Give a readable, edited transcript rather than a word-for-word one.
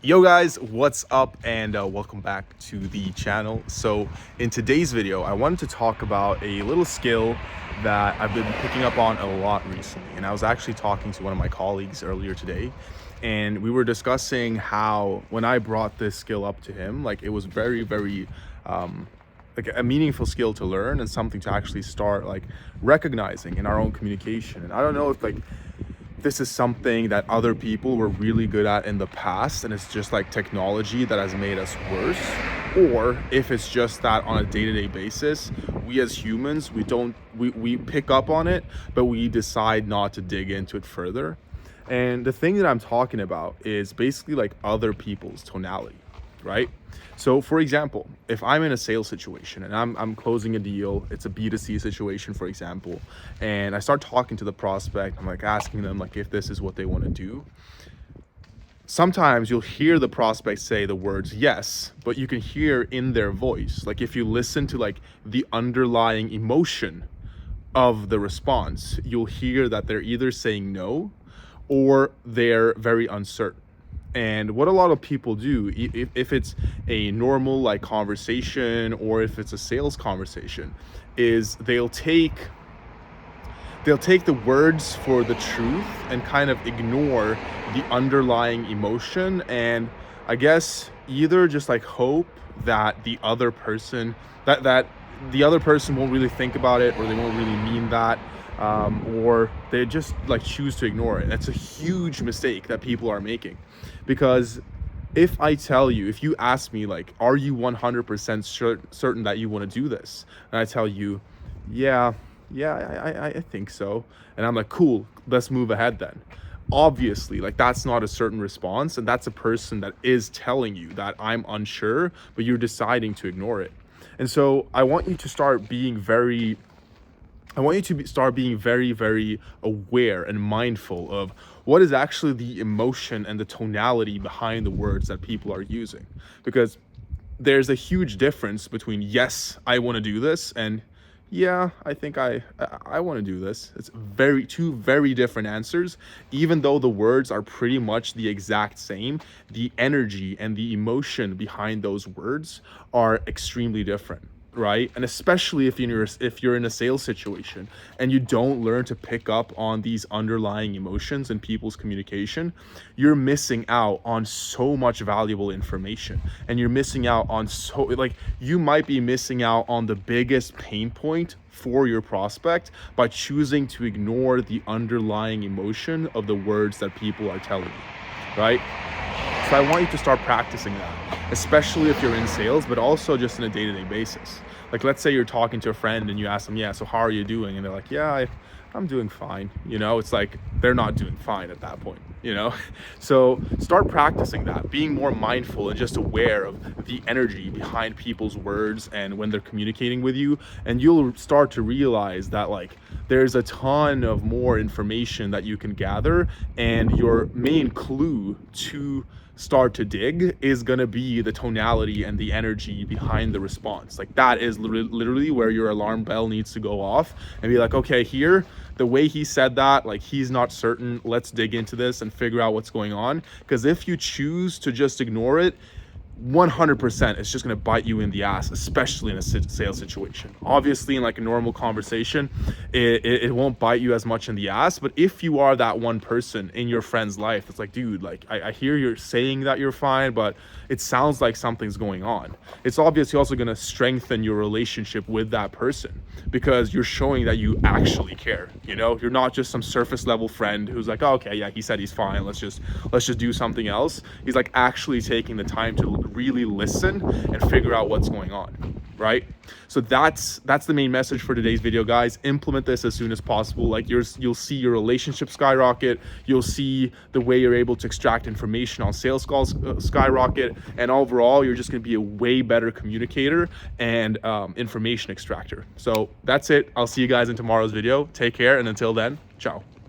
Yo guys, what's up, and welcome back to the channel. So in today's video I wanted to talk about a little skill that I've been picking up on a lot recently, and I was actually talking to one of my colleagues earlier today, and we were discussing how when I brought this skill up to him, like, it was very like a meaningful skill to learn and something to actually start like recognizing in our own communication. And I don't know if this is something that other people were really good at in the past and it's just like technology that has made us worse, or if it's just that on a day-to-day basis we as humans we pick up on it but we decide not to dig into it further. And the thing that I'm talking about is basically like other people's tonality, right? So for example, if I'm in a sales situation and I'm closing a deal, it's a B2C situation, for example, and I start talking to the prospect, I'm like asking them like if this is what they want to do. Sometimes you'll hear the prospect say the words yes, but you can hear in their voice, like if you listen to like the underlying emotion of the response, you'll hear that they're either saying no or they're very uncertain. And what a lot of people do, if it's a normal like conversation or if it's a sales conversation, is they'll take the words for the truth and kind of ignore the underlying emotion, and I guess either just like hope that the other person that the other person won't really think about it, or they won't really mean that, or they just like choose to ignore it. That's a huge mistake that people are making, because if you ask me like, are you 100% certain that you want to do this, and I tell you, yeah, I think so, and I'm like, cool, let's move ahead then. Obviously, like, that's not a certain response, and that's a person that is telling you that I'm unsure, but you're deciding to ignore it. And so I want you to start being very very aware and mindful of what is actually the emotion and the tonality behind the words that people are using, because there's a huge difference between yes, I want to do this, and yeah, I think I want to do this. It's two very different answers. Even though the words are pretty much the exact same, the energy and the emotion behind those words are extremely different, right? And especially if you're in a sales situation and you don't learn to pick up on these underlying emotions in people's communication, you're missing out on so much valuable information, and you're missing out on you might be missing out on the biggest pain point for your prospect by choosing to ignore the underlying emotion of the words that people are telling you, right? So I want you to start practicing that, especially if you're in sales, but also just on a day-to-day basis. Like, let's say you're talking to a friend and you ask them, yeah, so how are you doing? And they're like, yeah, I'm doing fine. It's like they're not doing fine at that point, So start practicing that, being more mindful and just aware of the energy behind people's words and when they're communicating with you. And you'll start to realize that like there's a ton of more information that you can gather, and your main clue to start to dig is going to be the tonality and the energy behind the response. Like, that is literally where your alarm bell needs to go off and be like, okay, here, the way he said that, like, he's not certain, let's dig into this and figure out what's going on. Because if you choose to just ignore it, 100% it's just going to bite you in the ass, especially in a sales situation. Obviously in like a normal conversation, it won't bite you as much in the ass, but if you are that one person in your friend's life, it's like, dude, like, I hear you're saying that you're fine, but it sounds like something's going on. It's obviously also going to strengthen your relationship with that person, because you're showing that you actually care. You're not just some surface level friend who's like, oh, okay, yeah, he said he's fine, let's just do something else. He's like actually taking the time to really listen and figure out what's going on, right? So that's the main message for today's video, guys. Implement this as soon as possible. Like, you'll see your relationship skyrocket, you'll see the way you're able to extract information on sales calls skyrocket, and overall you're just going to be a way better communicator and information extractor. So that's it. I'll see you guys in tomorrow's video. Take care, and until then, ciao.